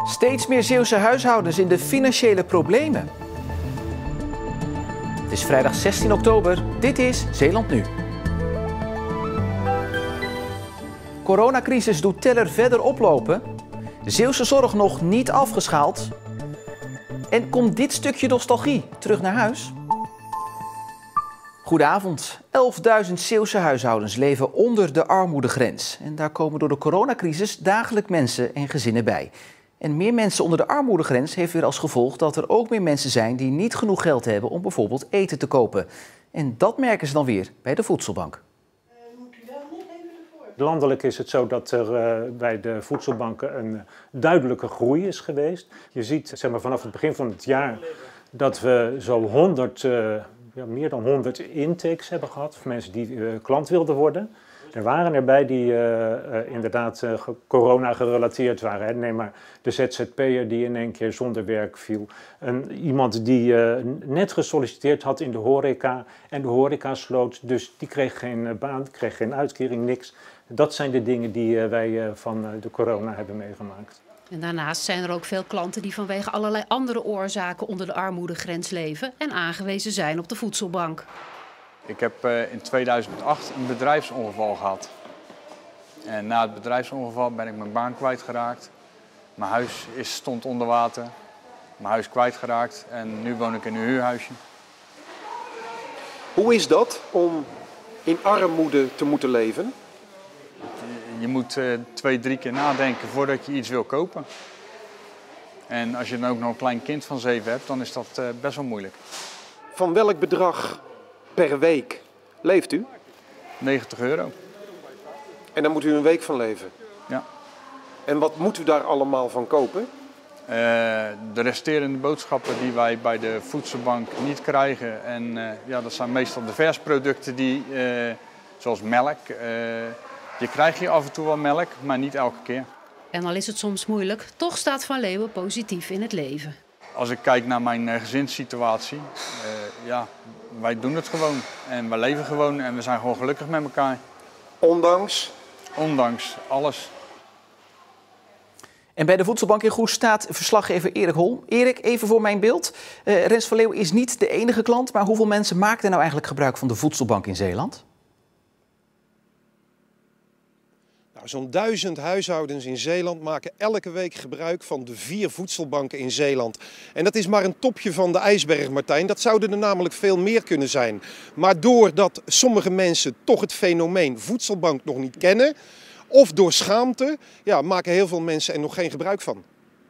Steeds meer Zeeuwse huishoudens in de financiële problemen. Het is vrijdag 16 oktober. Dit is Zeeland Nu. Coronacrisis doet teller verder oplopen. Zeeuwse zorg nog niet afgeschaald. En komt dit stukje nostalgie terug naar huis? Goedenavond. 11.000 Zeeuwse huishoudens leven onder de armoedegrens. En daar komen door de coronacrisis dagelijks mensen en gezinnen bij. En meer mensen onder de armoedegrens heeft weer als gevolg dat er ook meer mensen zijn die niet genoeg geld hebben om bijvoorbeeld eten te kopen. En dat merken ze dan weer bij de voedselbank. Landelijk is het zo dat er bij de voedselbanken een duidelijke groei is geweest. Je ziet vanaf het begin van het jaar dat we zo meer dan 100 intakes hebben gehad. Voor mensen die klant wilden worden. Er waren erbij die inderdaad corona gerelateerd waren. Hè. Neem maar de ZZP'er die in één keer zonder werk viel. Iemand die net gesolliciteerd had in de horeca en de horeca sloot. Dus die kreeg geen baan, kreeg geen uitkering, niks. Dat zijn de dingen die wij van de corona hebben meegemaakt. En daarnaast zijn er ook veel klanten die vanwege allerlei andere oorzaken onder de armoedegrens leven en aangewezen zijn op de voedselbank. Ik heb in 2008 een bedrijfsongeval gehad. En na het bedrijfsongeval ben ik mijn baan kwijtgeraakt. Mijn huis stond onder water. Mijn huis kwijtgeraakt en nu woon ik in een huurhuisje. Hoe is dat om in armoede te moeten leven? Je moet 2-3 keer nadenken voordat je iets wil kopen. En als je dan ook nog een klein kind van 7 hebt, dan is dat best wel moeilijk. Van welk bedrag per week leeft u? €90. En daar moet u een week van leven? Ja. En wat moet u daar allemaal van kopen? De resterende boodschappen die wij bij de voedselbank niet krijgen. En dat zijn meestal de versproducten zoals melk. Je krijgt hier af en toe wel melk, maar niet elke keer. En al is het soms moeilijk, toch staat Van Leeuwen positief in het leven. Als ik kijk naar mijn gezinssituatie, wij doen het gewoon. En we leven gewoon en we zijn gewoon gelukkig met elkaar. Ondanks? Ondanks alles. En bij de voedselbank in Goes staat verslaggever Erik Holm. Erik, even voor mijn beeld. Rens van Leeuwen is niet de enige klant, maar hoeveel mensen maken er nou eigenlijk gebruik van de voedselbank in Zeeland? Zo'n 1000 huishoudens in Zeeland maken elke week gebruik van de 4 voedselbanken in Zeeland. En dat is maar een topje van de ijsberg, Martijn. Dat zouden er namelijk veel meer kunnen zijn. Maar doordat sommige mensen toch het fenomeen voedselbank nog niet kennen, of door schaamte, maken heel veel mensen er nog geen gebruik van.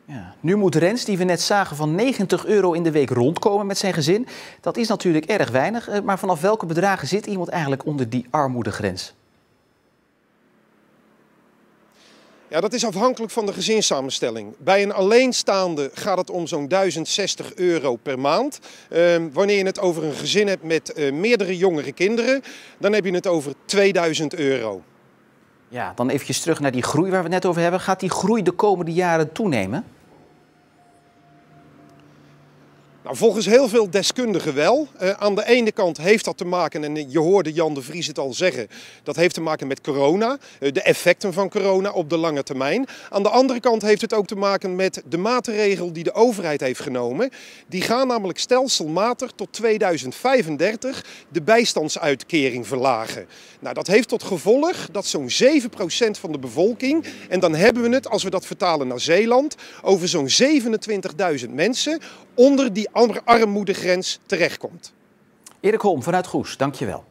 Ja. Nu moet Rens, die we net zagen, van €90 in de week rondkomen met zijn gezin. Dat is natuurlijk erg weinig, maar vanaf welke bedragen zit iemand eigenlijk onder die armoedegrens? Ja, dat is afhankelijk van de gezinssamenstelling. Bij een alleenstaande gaat het om zo'n €1060 per maand. Wanneer je het over een gezin hebt met meerdere jongere kinderen, dan heb je het over €2000. Ja, dan eventjes terug naar die groei waar we het net over hebben. Gaat die groei de komende jaren toenemen? Nou, volgens heel veel deskundigen wel. Aan de ene kant heeft dat te maken, en je hoorde Jan de Vries het al zeggen, dat heeft te maken met corona, de effecten van corona op de lange termijn. Aan de andere kant heeft het ook te maken met de maatregel die de overheid heeft genomen. Die gaan namelijk stelselmatig tot 2035 de bijstandsuitkering verlagen. Nou, dat heeft tot gevolg dat zo'n 7% van de bevolking, en dan hebben we het, als we dat vertalen naar Zeeland, over zo'n 27.000 mensen onder die armoedegrens terechtkomt. Erik Holm vanuit Goes, dankjewel.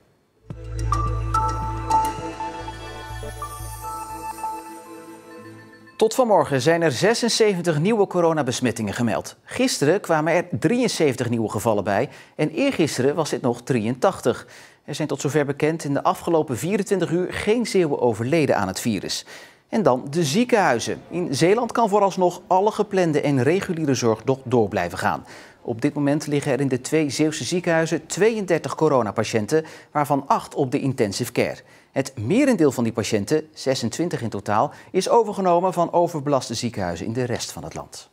Tot vanmorgen zijn er 76 nieuwe coronabesmettingen gemeld. Gisteren kwamen er 73 nieuwe gevallen bij en eergisteren was dit nog 83. Er zijn tot zover bekend in de afgelopen 24 uur geen Zeeuwen overleden aan het virus. En dan de ziekenhuizen. In Zeeland kan vooralsnog alle geplande en reguliere zorg nog door blijven gaan. Op dit moment liggen er in de 2 Zeeuwse ziekenhuizen 32 coronapatiënten, waarvan 8 op de intensive care. Het merendeel van die patiënten, 26 in totaal, is overgenomen van overbelaste ziekenhuizen in de rest van het land.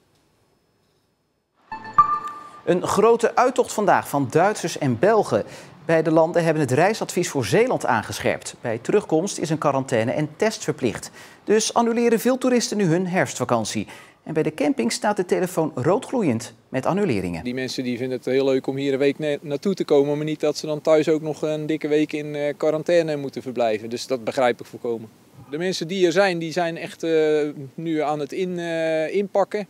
Een grote uittocht vandaag van Duitsers en Belgen. Beide landen hebben het reisadvies voor Zeeland aangescherpt. Bij terugkomst is een quarantaine en test verplicht. Dus annuleren veel toeristen nu hun herfstvakantie. En bij de camping staat de telefoon roodgloeiend met annuleringen. Die mensen die vinden het heel leuk om hier een week naartoe te komen, maar niet dat ze dan thuis ook nog een dikke week in quarantaine moeten verblijven. Dus dat begrijp ik volkomen. De mensen die er zijn, die zijn echt nu aan het inpakken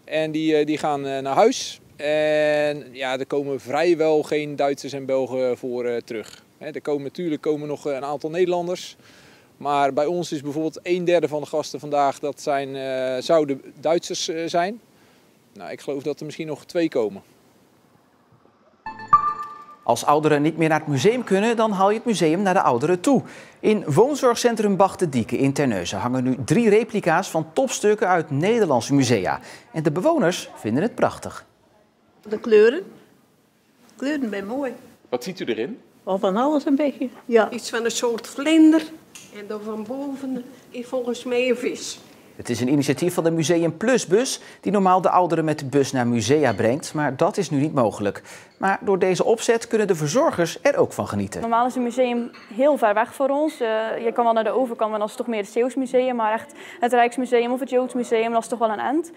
en die gaan naar huis. En ja, er komen vrijwel geen Duitsers en Belgen voor terug. Natuurlijk komen nog een aantal Nederlanders. Maar bij ons is bijvoorbeeld 1/3 van de gasten vandaag, dat zouden Duitsers zijn. Nou, ik geloof dat er misschien nog 2 komen. Als ouderen niet meer naar het museum kunnen, dan haal je het museum naar de ouderen toe. In woonzorgcentrum Bach-de-Dieke in Terneuzen hangen nu 3 replica's van topstukken uit Nederlandse musea. En de bewoners vinden het prachtig. De kleuren. Kleuren zijn mooi. Wat ziet u erin? Al van alles een beetje. Ja. Iets van een soort vlinder. En dan van boven is volgens mij een vis. Het is een initiatief van de Museum Plus-bus die normaal de ouderen met de bus naar musea brengt. Maar dat is nu niet mogelijk. Maar door deze opzet kunnen de verzorgers er ook van genieten. Normaal is het museum heel ver weg voor ons. Je kan wel naar de overkant, maar dat is toch meer het Zeeuws museum. Maar echt het Rijksmuseum of het Joods museum, dat is toch wel een end.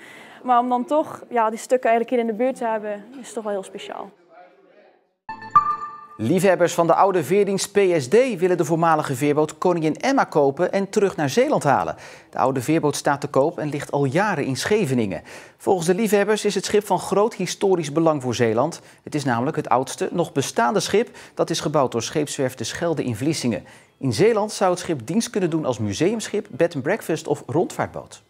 Maar om dan toch die stukken eigenlijk hier in de buurt te hebben, is toch wel heel speciaal. Liefhebbers van de oude veerdienst PSD willen de voormalige veerboot Koningin Emma kopen en terug naar Zeeland halen. De oude veerboot staat te koop en ligt al jaren in Scheveningen. Volgens de liefhebbers is het schip van groot historisch belang voor Zeeland. Het is namelijk het oudste nog bestaande schip dat is gebouwd door scheepswerf De Schelde in Vlissingen. In Zeeland zou het schip dienst kunnen doen als museumschip, bed and breakfast of rondvaartboot.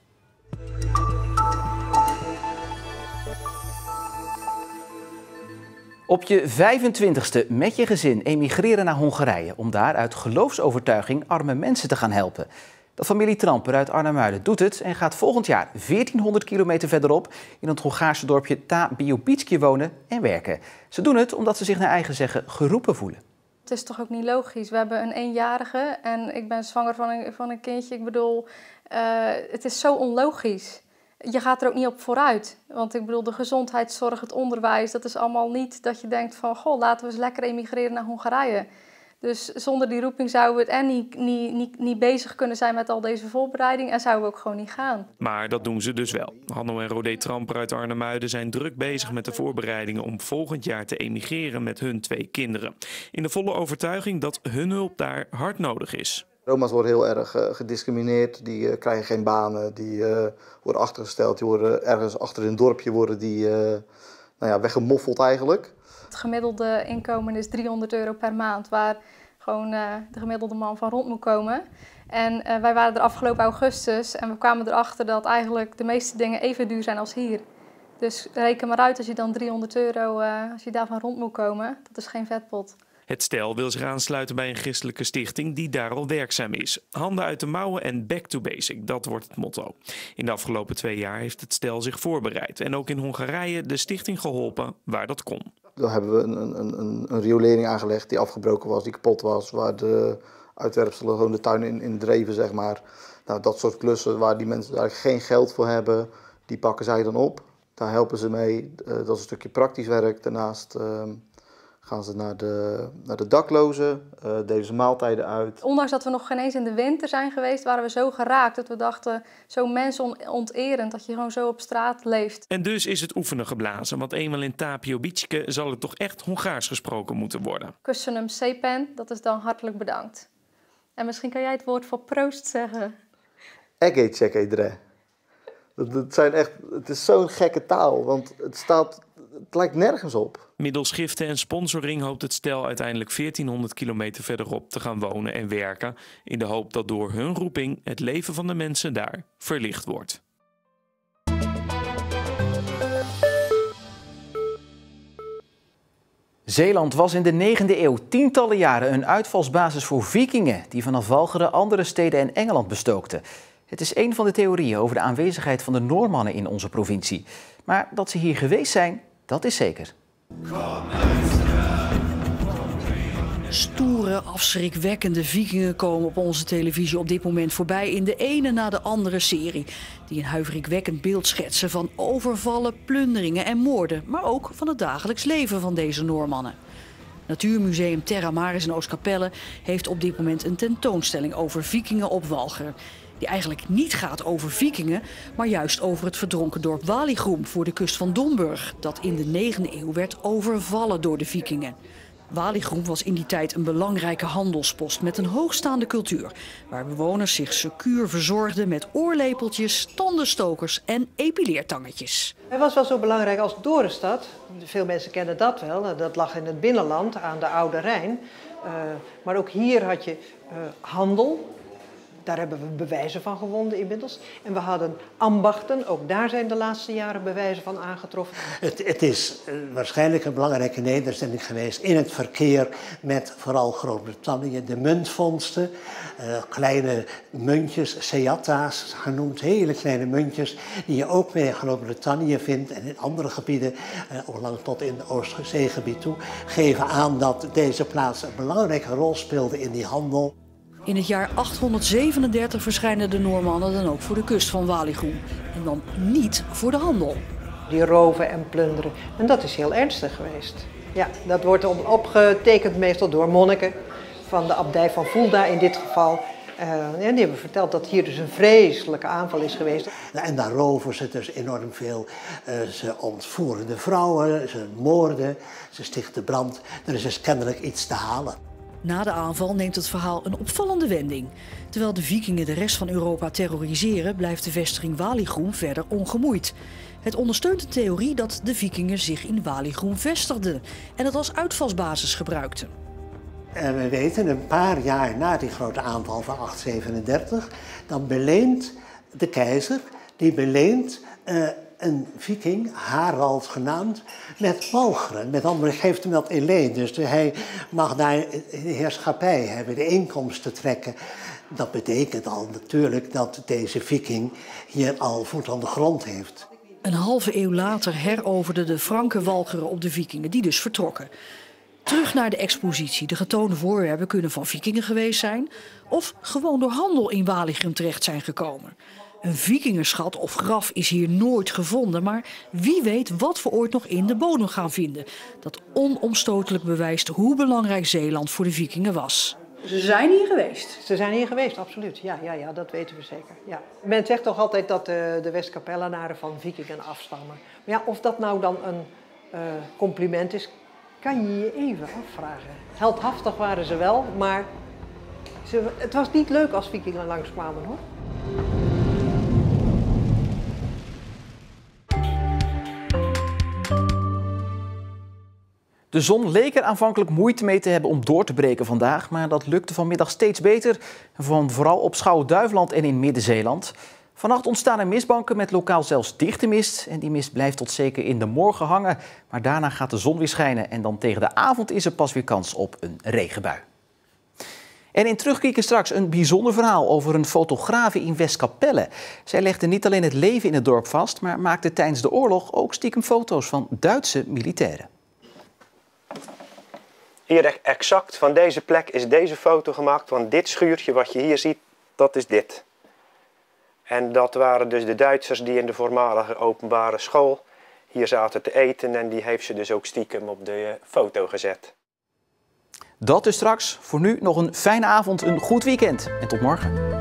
Op je 25e met je gezin emigreren naar Hongarije om daar uit geloofsovertuiging arme mensen te gaan helpen. De familie Tramper uit Arnhem-Muiden doet het en gaat volgend jaar 1400 kilometer verderop in het Hongaarse dorpje Ta-Biobicki wonen en werken. Ze doen het omdat ze zich naar eigen zeggen geroepen voelen. Het is toch ook niet logisch. We hebben een 1-jarige en ik ben zwanger van een kindje. Ik bedoel, het is zo onlogisch. Je gaat er ook niet op vooruit. Want ik bedoel, de gezondheidszorg, het onderwijs, dat is allemaal niet dat je denkt van, goh, laten we eens lekker emigreren naar Hongarije. Dus zonder die roeping zouden we het niet bezig kunnen zijn met al deze voorbereiding en zouden we ook gewoon niet gaan. Maar dat doen ze dus wel. Hanno en Rodé Tramper uit Arnhem-Muiden zijn druk bezig met de voorbereidingen om volgend jaar te emigreren met hun 2 kinderen. In de volle overtuiging dat hun hulp daar hard nodig is. Roma's worden heel erg gediscrimineerd, die krijgen geen banen, die worden achtergesteld, die worden ergens achter in een dorpje weggemoffeld eigenlijk. Het gemiddelde inkomen is €300 per maand, waar gewoon de gemiddelde man van rond moet komen. En wij waren er afgelopen augustus en we kwamen erachter dat eigenlijk de meeste dingen even duur zijn als hier. Dus reken maar uit als je dan €300, als je daarvan rond moet komen, dat is geen vetpot. Het stel wil zich aansluiten bij een christelijke stichting die daar al werkzaam is. Handen uit de mouwen en back to basic, dat wordt het motto. In de afgelopen 2 jaar heeft het stel zich voorbereid en ook in Hongarije de stichting geholpen waar dat kon. Dan hebben we een riolering aangelegd die afgebroken was, die kapot was, waar de uitwerpselen gewoon de tuin in dreven, zeg maar. Nou, dat soort klussen waar die mensen eigenlijk geen geld voor hebben, die pakken zij dan op. Daar helpen ze mee, dat is een stukje praktisch werk. Daarnaast gaan ze naar de daklozen, delen ze maaltijden uit. Ondanks dat we nog geen eens in de winter zijn geweest, waren we zo geraakt dat we dachten, zo mensonterend dat je gewoon zo op straat leeft. En dus is het oefenen geblazen, want eenmaal in Ta-Biobicki zal het toch echt Hongaars gesproken moeten worden. Köszönöm szépen, dat is dan hartelijk bedankt. En misschien kan jij het woord voor proost zeggen. Egészségedre. Het is zo'n gekke taal, want het lijkt nergens op. Middels giften en sponsoring hoopt het stel uiteindelijk 1400 kilometer verderop te gaan wonen en werken, in de hoop dat door hun roeping het leven van de mensen daar verlicht wordt. Zeeland was in de 9e eeuw tientallen jaren een uitvalsbasis voor vikingen die vanaf Walcheren andere steden en Engeland bestookten. Het is een van de theorieën over de aanwezigheid van de Noormannen in onze provincie. Maar dat ze hier geweest zijn, dat is zeker. Stoere, afschrikwekkende vikingen komen op onze televisie op dit moment voorbij in de ene na de andere serie. Die een huiveringwekkend beeld schetsen van overvallen, plunderingen en moorden. Maar ook van het dagelijks leven van deze Noormannen. Natuurmuseum Terra Maris in Oostkapelle heeft op dit moment een tentoonstelling over vikingen op Walcheren. Die eigenlijk niet gaat over vikingen, maar juist over het verdronken dorp Waligroem voor de kust van Domburg, dat in de 9e eeuw werd overvallen door de vikingen. Waligroem was in die tijd een belangrijke handelspost met een hoogstaande cultuur, waar bewoners zich secuur verzorgden met oorlepeltjes, tandenstokers en epileertangetjes. Het was wel zo belangrijk als Dorestad. Veel mensen kennen dat wel. Dat lag in het binnenland aan de Oude Rijn. Maar ook hier had je handel. Daar hebben we bewijzen van gevonden inmiddels. En we hadden ambachten, ook daar zijn de laatste jaren bewijzen van aangetroffen. Het is waarschijnlijk een belangrijke nederzetting geweest in het verkeer met vooral Groot-Brittannië. De muntvondsten, kleine muntjes, seatta's genoemd, hele kleine muntjes die je ook weer in Groot-Brittannië vindt en in andere gebieden, lang tot in het Oostzeegebied toe, geven aan dat deze plaats een belangrijke rol speelde in die handel. In het jaar 837 verschijnen de Noormannen dan ook voor de kust van Waligroem. En dan niet voor de handel. Die roven en plunderen. En dat is heel ernstig geweest. Ja, dat wordt opgetekend meestal door monniken van de abdij van Fulda in dit geval. En die hebben verteld dat hier dus een vreselijke aanval is geweest. En daar roven ze dus enorm veel. Ze ontvoeren de vrouwen, ze moorden, ze stichten brand. Er is dus kennelijk iets te halen. Na de aanval neemt het verhaal een opvallende wending. Terwijl de vikingen de rest van Europa terroriseren, blijft de vestiging Waligroem verder ongemoeid. Het ondersteunt de theorie dat de vikingen zich in Waligroem vestigden en het als uitvalsbasis gebruikten. En we weten, een paar jaar na die grote aanval van 837, dan beleent de keizer, een viking, Harald genaamd, met Walcheren. Met andere geeft hem dat in leen. Dus hij mag daar de heerschappij hebben, de inkomsten trekken. Dat betekent al natuurlijk dat deze viking hier al voet aan de grond heeft. Een halve eeuw later heroverden de Franken Walcheren op de vikingen, die dus vertrokken. Terug naar de expositie. De getoonde voorwerpen kunnen van vikingen geweest zijn of gewoon door handel in Waligroem terecht zijn gekomen. Een vikingenschat of graf is hier nooit gevonden, maar wie weet wat we ooit nog in de bodem gaan vinden. Dat onomstotelijk bewijst hoe belangrijk Zeeland voor de vikingen was. Ze zijn hier geweest. Ze zijn hier geweest, absoluut. Ja, dat weten we zeker. Ja. Men zegt toch altijd dat de Westkapellenaren van vikingen afstammen. Maar ja, of dat nou dan een compliment is, kan je je even afvragen. Heldhaftig waren ze wel, maar het was niet leuk als vikingen langskwamen, hoor. De zon leek er aanvankelijk moeite mee te hebben om door te breken vandaag, maar dat lukte vanmiddag steeds beter. Vooral op Schouwen-Duiveland en in Midden-Zeeland. Vannacht ontstaan er mistbanken met lokaal zelfs dichte mist. En die mist blijft tot zeker in de morgen hangen. Maar daarna gaat de zon weer schijnen en dan tegen de avond is er pas weer kans op een regenbui. En in Terugkijken straks een bijzonder verhaal over een fotografe in Westkapelle. Zij legde niet alleen het leven in het dorp vast, maar maakte tijdens de oorlog ook stiekem foto's van Duitse militairen. Hier exact van deze plek is deze foto gemaakt, want dit schuurtje wat je hier ziet, dat is dit. En dat waren dus de Duitsers die in de voormalige openbare school hier zaten te eten en die heeft ze dus ook stiekem op de foto gezet. Dat dus straks. Voor nu nog een fijne avond, een goed weekend en tot morgen.